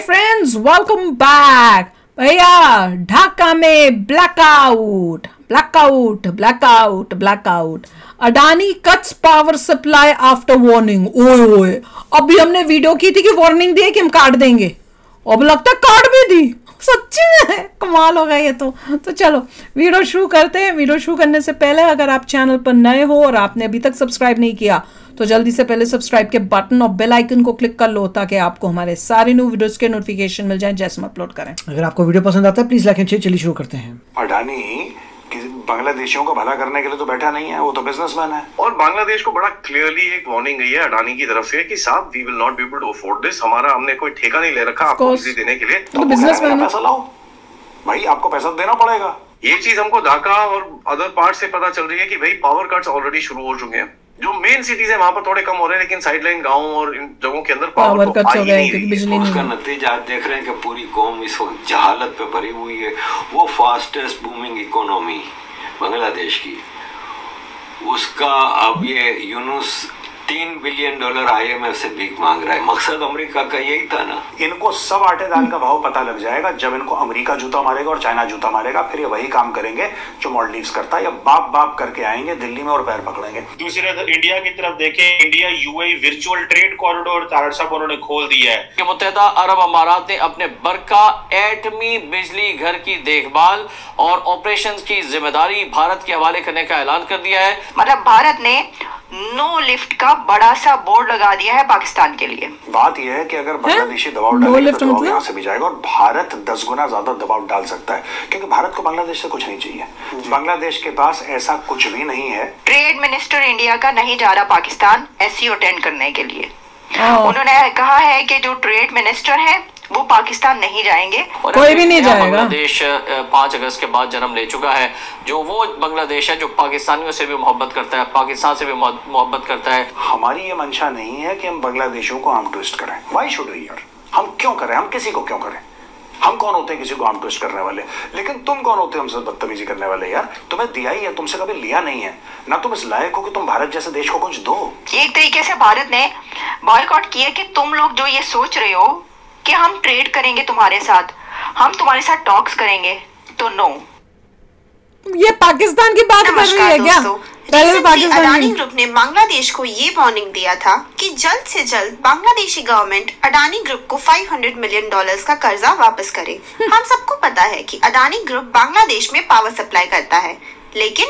Friends, welcome back. भैया ढाका में blackout blackout blackout blackout. Adani cuts power supply after warning. ओए ओए, अभी हमने वीडियो की थी कि वार्निंग दी है कि हम काट देंगे, अब लगता है काट भी दी। सच्ची में कमाल हो गया ये तो चलो वीडियो शुरू करते हैं। वीडियो शुरू करने से पहले अगर आप चैनल पर नए हो और आपने अभी तक सब्सक्राइब नहीं किया तो जल्दी से पहले सब्सक्राइब के बटन और बेल आइकन को क्लिक कर लो ताकि आपको हमारे सारे न्यू वीडियोस के नोटिफिकेशन मिल जाएं जैसे हम अपलोड करें। अगर आपको वीडियो पसंद आता है प्लीज लाइक एंड शेयर। चलिए शुरू करते हैं। अडानी बांग्लादेशियों का भला करने के लिए तो बैठा नहीं है, वो तो बिजनेसमैन है। और बांग्लादेश को बड़ा क्लियरली एक वार्निंग गई है अडानी की तरफ से कि साहब we will not be able to afford this. हमारा हमने कोई ठेका नहीं ले रखा आपको बिजली देने के लिए, तो बिजनेसमैन पैसा लाओ भाई, आपको पैसा देना पड़ेगा। ये चीज हमको ढाका और अदर पार्ट से पता चल रही है कि भाई पावर कट्स ऑलरेडी शुरू हो चुके हैं। जो मेन सिटीज है वहां पर थोड़े कम हो रहे हैं, लेकिन साइडलाइन गांव और इन जगहों के अंदर पावर कट्स हो गए क्योंकि बिजली नहीं। उसका नतीजा आप देख रहे हैं कि पूरी कौम इस वक्त जहालत पे भरी हुई है। वो फास्टेस्ट बूमिंग इकोनॉमी बांग्लादेश की, उसका अब ये यूनुस $3 बिलियन IMF से भीख मांग रहा है। मकसद अमेरिका का यही था ना। इनको सब आटे दाल का भाव पता लग जाएगा जब इनको अमेरिका जूता मारेगा और चाइना जूता मारेगा। फिर ये वही काम करेंगे जो मॉलडीव्स करता है, या बाप बाप करके आएंगे दिल्ली में और पैर पकड़ेंगे। दूसरी इंडिया की तरफ देखें, India UAE virtual trade corridor Tarar साहब उन्होंने खोल दिया है। मुत्तहिदा अरब अमारात ने अपने बरका एटमी बिजली घर की देखभाल और ऑपरेशंस की जिम्मेदारी भारत के हवाले करने का ऐलान कर दिया है। मतलब भारत ने नो लिफ्ट का बड़ा सा बोर्ड लगा दिया है पाकिस्तान के लिए। बात यह है कि अगर बांग्लादेशी दबाव डालेंगे तो दबाव यहाँ से भी जाएगा और भारत 10 गुना ज्यादा दबाव डाल सकता है, क्योंकि भारत को बांग्लादेश से कुछ नहीं चाहिए। बांग्लादेश के पास ऐसा कुछ भी नहीं है। ट्रेड मिनिस्टर इंडिया का नहीं जा रहा पाकिस्तान SCO अटेंड करने के लिए। उन्होंने कहा है कि जो ट्रेड मिनिस्टर है वो पाकिस्तान नहीं जाएंगे, कोई भी नहीं जाएगा। बांग्लादेश 5 अगस्त के बाद जन्म ले चुका है, जो वो बांग्लादेश है जो पाकिस्तानियों से भी मोहब्बत करता है, पाकिस्तान से भी मोहब्बत करता है। हमारी ये मंशा नहीं है कि हम बांग्लादेशियों को आर्म ट्विस्ट करें। व्हाई शुड वी यार, हम क्यों करें, हम किसी को क्यों करें? हम कौन होते हैं किसी को आर्म ट्विस्ट करने वाले? लेकिन तुम कौन होते हो हमसे बदतमीजी करने वाले? यार तुम्हें दिया ही है, तुमसे कभी लिया नहीं है ना। तुम इस लायक हो कि तुम भारत जैसे देश को कुछ दो। एक तरीके से भारत ने बॉयकॉट किया कि तुम लोग जो ये सोच रहे हो कि हम ट्रेड करेंगे तुम्हारे साथ, हम तुम्हारे साथ टॉक्स करेंगे, तो नो। ये पाकिस्तान की बात कर रही है क्या? पहले पाकिस्तान अडानी ग्रुप ने बांग्लादेश को ये वार्निंग दिया था कि जल्द से जल्द बांग्लादेशी गवर्नमेंट अडानी ग्रुप को $500 मिलियन का कर्जा वापस करे। हम सबको पता है कि अडानी ग्रुप बांग्लादेश में पावर सप्लाई करता है, लेकिन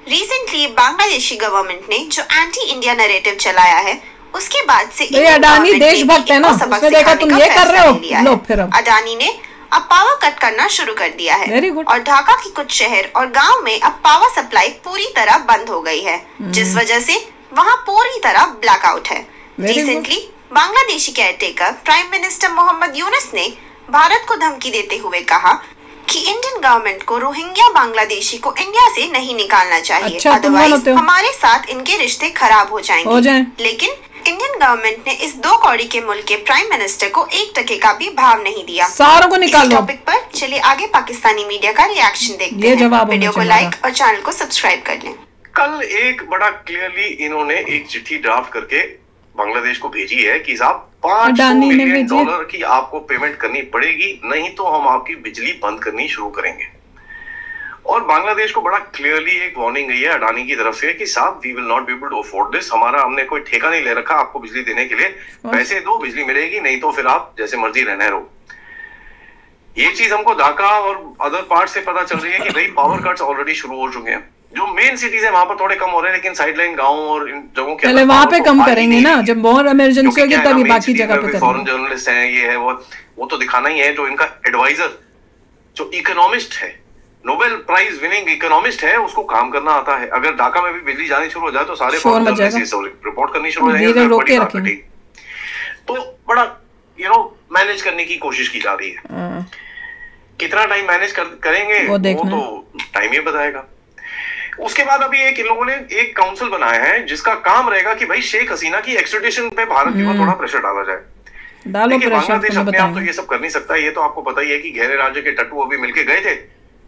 रिसेंटली बांग्लादेशी गवर्नमेंट ने जो एंटी इंडिया नैरेटिव चलाया है उसके बाद से अडानी देशभक्त है ना, उसने देखा तुम ये कर रहे हो, लो फिर अडानी ने अब पावर कट करना शुरू कर दिया है और ढाका के कुछ शहर और गांव में अब पावर सप्लाई पूरी तरह बंद हो गई है, जिस वजह से वहां पूरी तरह ब्लैकआउट है। Recently Bangladeshi caretaker prime minister Muhammad Yunus ने भारत को धमकी देते हुए कहा कि इंडियन गवर्नमेंट को रोहिंग्या बांग्लादेशी को इंडिया से नहीं निकालना चाहिए, अदरवाइज हमारे साथ इनके रिश्ते खराब हो जाएंगे। लेकिन इंडियन गवर्नमेंट ने इस 2 कौड़ी के मुल्क के प्राइम मिनिस्टर को 1 टके का भी भाव नहीं दिया। सारों को निकाल इस टॉपिक पर चलिए आगे पाकिस्तानी मीडिया का रिएक्शन देखते हैं। वीडियो को लाइक और चैनल को सब्सक्राइब कर लें। कल एक बड़ा क्लियरली इन्होंने एक चिट्ठी ड्राफ्ट करके बांग्लादेश को भेजी है कि साहब $500 मिलियन की आपको पेमेंट करनी पड़ेगी, नहीं तो हम आपकी बिजली बंद करनी शुरू करेंगे। और बांग्लादेश को बड़ा क्लियरली एक वार्निंग गई है अडानी की तरफ से कि साहब we will not be able to afford this. हमारा हमने कोई ठेका नहीं ले रखा आपको बिजली देने के लिए, पैसे दो बिजली मिलेगी, नहीं तो फिर आप जैसे मर्जी रहने रहो। ये चीज हमको ढाका और अदर पार्ट से पता चल रही है कि भाई पावर कट्स ऑलरेडी शुरू हो चुके हैं। जो मेन सिटीज है वहां पर थोड़े कम हो रहे हैं, लेकिन साइडलाइन गांव और इन जगहों के पहले वहां पे कम करेंगे ना, जब बहुत इमरजेंसी होगी तभी बाकी जगह पे करेंगे। फॉरेन जर्नलिस्ट हैं, ये है वो तो दिखाना ही है। जो इनका एडवाइजर जो इकोनॉमिस्ट है, नोबेल प्राइज विनिंग इकोनॉमिस्ट है, उसको काम करना आता है। अगर ढाका में भी बिजली जानी शुरू हो जाए तो सारे रिपोर्ट करनी शुरू हो जाएंगे, तो बड़ा मैनेज करने की कोशिश की जा रही है। कितना टाइम मैनेज करेंगे वो तो टाइम ही बताएगा। उसके बाद अभी इन लोगों ने एक काउंसिल बनाया है जिसका काम रहेगा कि भाई शेख हसीना की एक्सट्रेडिशन पे भारत के ऊपर थोड़ा प्रेशर डाला जाए। देखिए बांग्लादेश अपने आप तो ये सब कर नहीं सकता, ये तो आपको पता ही है कि गहरे राज्य के टट्टू अभी मिलके गए थे,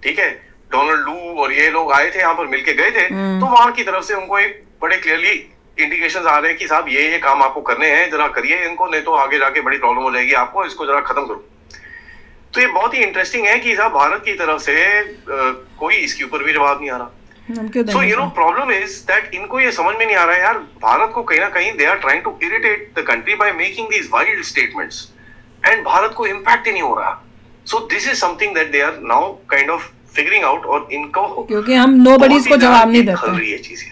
ठीक है, डोनाल्ड लू और ये लोग आए थे यहाँ पर मिलके गए थे, तो वहां की तरफ से उनको एक बड़े क्लियरली इंडिकेशंस आ रहे हैं कि साहब ये काम आपको करने हैं, जरा करिए इनको, नहीं तो आगे जाके बड़ी प्रॉब्लम हो जाएगी आपको, इसको जरा खत्म करो। तो ये बहुत ही इंटरेस्टिंग है कि साहब भारत की तरफ से कोई इसके ऊपर भी जवाब नहीं आ रहा। So you know problem is that इनको ये समझ में नहीं आ रहा है यार, भारत को कहीं ना कहीं they are trying to irritate the country by making these wild statements and Bharat को इम्पैक्ट ही नहीं हो रहा। So this is something that they are now kind of figuring out, और इनको क्योंकि हम नोबडीज को जवाब नहीं देते ये चीजें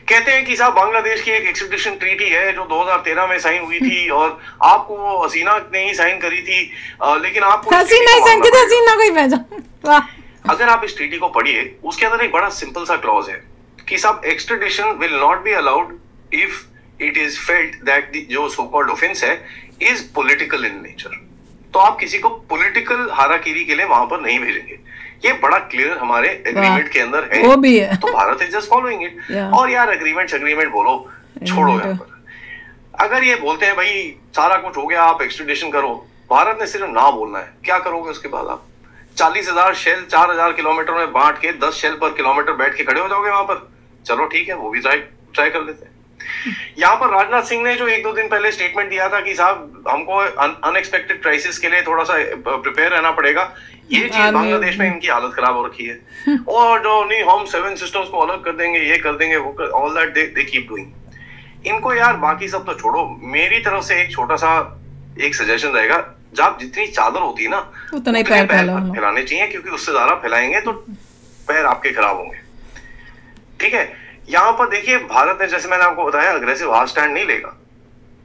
कहते हैं कि साहब बांग्लादेश की एक एक्सट्रेडिशन ट्रीटी है जो 2013 में साइन हुई थी और आपको वो हसीना ने ही साइन करी थी, लेकिन आपको हसीना ही साइन की थी, हसीना कोई भेजा। अगर आप इस ट्रीटी को पढ़िए उसके अंदर एक बड़ा सिंपल सा क्लॉज है कि साहब extradition will not be allowed if it is felt that जो सो कॉल्ड ऑफेंस है इज पॉलिटिकल इन नेचर। तो आप किसी को पॉलिटिकल हाराकीरी के लिए वहां पर नहीं भेजेंगे, ये बड़ा क्लियर हमारे एग्रीमेंट के अंदर है, वो भी है। तो Bharat is just following it. और यार एग्रीमेंट बोलो छोड़ो यहाँ पर, अगर ये बोलते हैं भाई सारा कुछ हो गया आप एक्सट्रेडिशन करो, भारत ने सिर्फ ना बोलना है, क्या करोगे उसके बाद आप 40,000 शेल 4,000 किलोमीटर में बांट के 10 शेल पर किलोमीटर बैठ के खड़े हो जाओगे वहां पर? चलो ठीक है, वो भी ट्राई कर लेते हैं। यहाँ पर राजनाथ सिंह ने जो 1-2 दिन पहले स्टेटमेंट दिया था कि साहब हमको अनएक्सपेक्टेड क्राइसिस के लिए थोड़ा सा प्रिपेयर रहना पड़ेगा, ये चीज बांग्लादेश में इनकी हालत खराब हो रखी है। और जो नहीं हम 7 सिस्टर्स को अलग कर देंगे, ये कर देंगे, वो कर, all that they keep doing. इनको यार बाकी सब तो छोड़ो, मेरी तरफ से एक छोटा सा एक सजेशन रहेगा, जब जितनी चादर होती है ना उतने पैर फैलाने चाहिए, क्योंकि उससे ज्यादा फैलाएंगे तो पैर आपके खराब होंगे। ठीक है, यहाँ पर देखिए भारत ने जैसे मैंने आपको बताया अग्रेसिव हार्ड स्टैंड नहीं लेगा,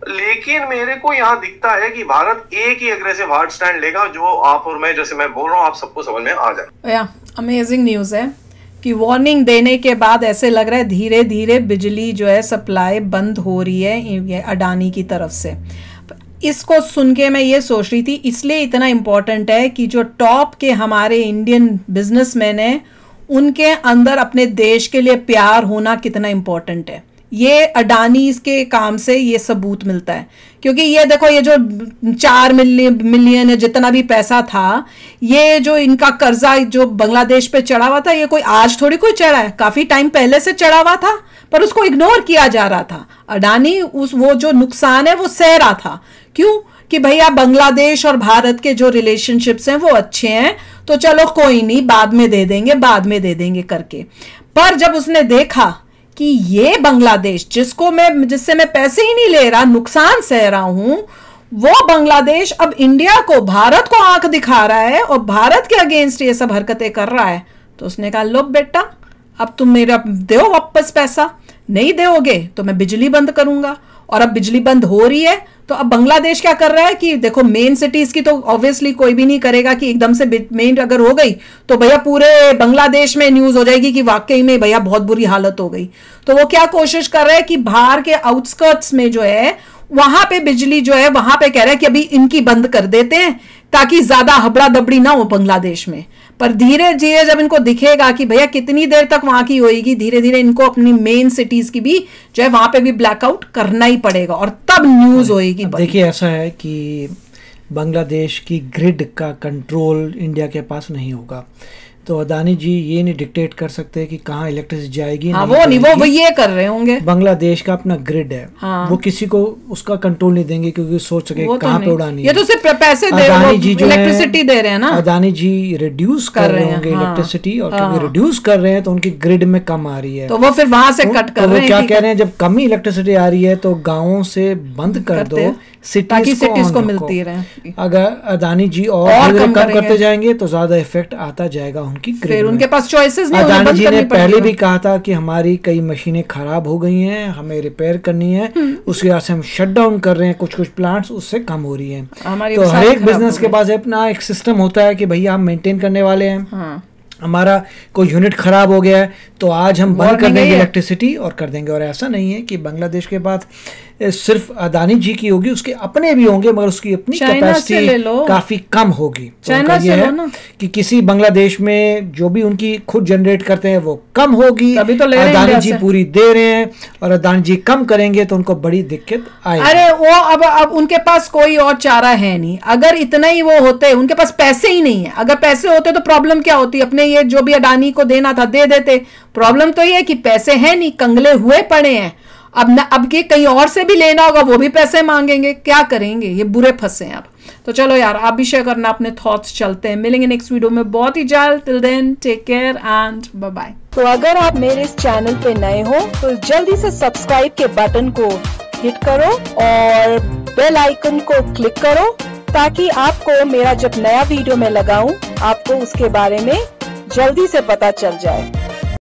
लेकिन मेरे को यहाँ दिखता है कि भारत एक ही अग्रेसिव हार्ड स्टैंड लेगा जो आप और मैं, जैसे मैं बोल रहा हूँ, आप सबको समझ में आ जाए। अमेजिंग न्यूज है कि वार्निंग देने के बाद ऐसे लग रहा है धीरे धीरे बिजली जो है सप्लाई बंद हो रही है अडानी की तरफ से। इसको सुन के मैं ये सोच रही थी, इसलिए इतना इम्पोर्टेंट है कि जो टॉप के हमारे इंडियन बिजनेसमैन हैं उनके अंदर अपने देश के लिए प्यार होना कितना इम्पोर्टेंट है। ये अडानी के काम से ये सबूत मिलता है, क्योंकि ये देखो ये जो 4 मिलियन जितना भी पैसा था, ये जो इनका कर्जा जो बांग्लादेश पे चढ़ा हुआ था, ये कोई आज थोड़ी कोई चढ़ा है, काफी टाइम पहले से चढ़ा हुआ था, पर उसको इग्नोर किया जा रहा था। अडानी वो जो नुकसान है वो सह रहा था। क्यों? कि भैया बांग्लादेश और भारत के जो रिलेशनशिप्स हैं वो अच्छे हैं, तो चलो कोई नहीं बाद में दे देंगे करके। पर जब उसने देखा कि ये बांग्लादेश जिससे मैं पैसे ही नहीं ले रहा, नुकसान सह रहा हूं, वो बांग्लादेश अब इंडिया को, भारत को आंख दिखा रहा है और भारत के अगेंस्ट ये सब हरकतें कर रहा है, तो उसने कहा लो बेटा अब तुम मेरा दो वापस पैसा, नहीं दोगे तो मैं बिजली बंद करूंगा। और अब बिजली बंद हो रही है, तो अब बांग्लादेश क्या कर रहा है कि देखो मेन सिटीज की तो ऑब्वियसली कोई भी नहीं करेगा कि एकदम से मेन अगर हो गई तो भैया पूरे बांग्लादेश में न्यूज हो जाएगी कि वाकई में भैया बहुत बुरी हालत हो गई। तो वो क्या कोशिश कर रहे हैं कि बाहर के आउटस्कर्ट्स में जो है वहां पे बिजली जो है वहां पे कह रहे हैं कि अभी इनकी बंद कर देते हैं ताकि ज्यादा हबड़ा दबड़ी ना हो बांग्लादेश में। पर धीरे धीरे जब इनको दिखेगा कि भैया कितनी देर तक वहां की होएगी, धीरे धीरे इनको अपनी मेन सिटीज की भी जो है वहां पे भी ब्लैकआउट करना ही पड़ेगा और तब न्यूज होएगी। देखिए ऐसा है कि बांग्लादेश की ग्रिड का कंट्रोल इंडिया के पास नहीं होगा, तो अदानी जी ये नहीं डिक्टेट कर सकते कि कहाँ इलेक्ट्रिसिटी जाएगी। हाँ, वो ये कर रहे होंगे। बांग्लादेश का अपना ग्रिड है। हाँ। वो किसी को उसका कंट्रोल नहीं देंगे क्योंकि सोच सके कहाँ पे उड़ानी है। ये तो सिर्फ पैसे दे रहे हैं, इलेक्ट्रिसिटी दे रहे हैं ना। अदानी जी रिड्यूस कर रहे होंगे इलेक्ट्रिसिटी, और क्योंकि रिड्यूस कर रहे हैं तो उनकी ग्रिड में कम आ रही है, तो वो फिर वहां से कट कर रहे हैं। क्या कह रहे हैं, जब कम ही इलेक्ट्रिसिटी आ रही है तो गाँवों से बंद कर दो, सिटीज को मिलती रहे। अगर अदानी जी और कम करते जाएंगे तो ज्यादा इफेक्ट आता जाएगा उनकी, फिर उनके पास चॉइसेस नहीं। अदानी जी ने पहले भी कहा था कि हमारी कई मशीनें खराब हो गई हैं, हमें रिपेयर करनी है, उसके वजह से हम शट डाउन कर रहे हैं कुछ प्लांट्स, उससे कम हो रही है। तो हर एक बिजनेस के पास अपना एक सिस्टम होता है कि भैया हम मेंटेन करने वाले हैं, हमारा कोई यूनिट खराब हो गया है तो आज हम बंद कर देंगे इलेक्ट्रिसिटी और कर देंगे। और ऐसा नहीं है कि बांग्लादेश के बाद सिर्फ अदानी जी की होगी, उसके अपने भी होंगे, मगर उसकी अपनी कैपेसिटी काफी कम होगी। तो ये है कि किसी बांग्लादेश में जो भी उनकी खुद जनरेट करते हैं वो कम होगी, तो अदानी जी पूरी दे रहे हैं, और अदानी जी कम करेंगे तो उनको बड़ी दिक्कत आएगी। अरे वो अब उनके पास कोई और चारा है नहीं। अगर इतना ही वो होते, उनके पास पैसे ही नहीं है, अगर पैसे होते तो प्रॉब्लम क्या होती, अपने ये जो भी अडानी को देना था दे देते। प्रॉब्लम तो ये है कि पैसे हैं नहीं, कंगले हुए पड़े हैं। अब के कहीं और से भी लेना होगा, वो भी पैसे मांगेंगे, क्या करेंगे, ये बुरे फंसे हैं अब। तो चलो यार, आप भी शेयर करना अपने थॉट्स। चलते हैं, मिलेंगे नेक्स्ट वीडियो में बहुत ही जल्द। Till then take care and bye bye. तो अगर आप मेरे इस चैनल पे नए हो तो जल्दी से सब्सक्राइब के बटन को हिट करो और बेल आइकन को क्लिक करो, ताकि आपको मेरा जब नया वीडियो मैं लगाऊं आपको उसके बारे में जल्दी से पता चल जाए।